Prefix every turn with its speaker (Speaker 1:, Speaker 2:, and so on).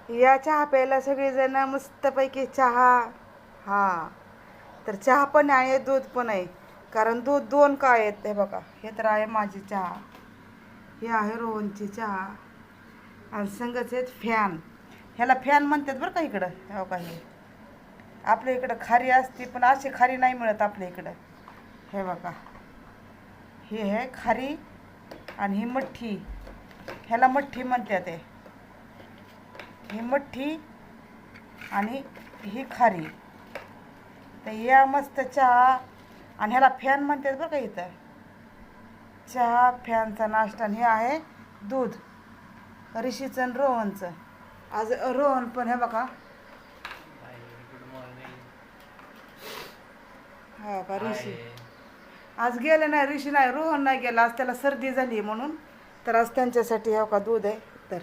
Speaker 1: या चहा प्यायला सगळेजण मस्तपैकी चहा. हा, तर चहा पण आहे दूध पण आहे. कारण दूध दोन काय आहेत हे बघा. हे तर आहे माझी चहा, हे आहे रोहनची चहा आणि संगच आहेत फॅन. ह्याला फॅन म्हणतात बरं का इकडं. हो का, हे आपल्या इकडं खारी असते पण अशी खारी नाही मिळत आपल्या इकडं. हे बघा, हे आहे खारी आणि ही मठ्ठी. ह्याला मठ्ठी म्हणतात आहे. ही मठ्ठी आणि ही खारी. तर या मस्त चहा आणि ह्याला फॅन म्हणतात बरं का इथं. चहा फॅनचा नाश्ता आणि हे आहे दूध ऋषीचं आणि रोहनचं. आज रोहन पण हे बघा. हा का ऋषी आज गेले नाही. ऋषी नाही, रोहन नाही गेला आज, त्याला सर्दी झाली म्हणून. तर आज त्यांच्यासाठी हो का दूध आहे. तर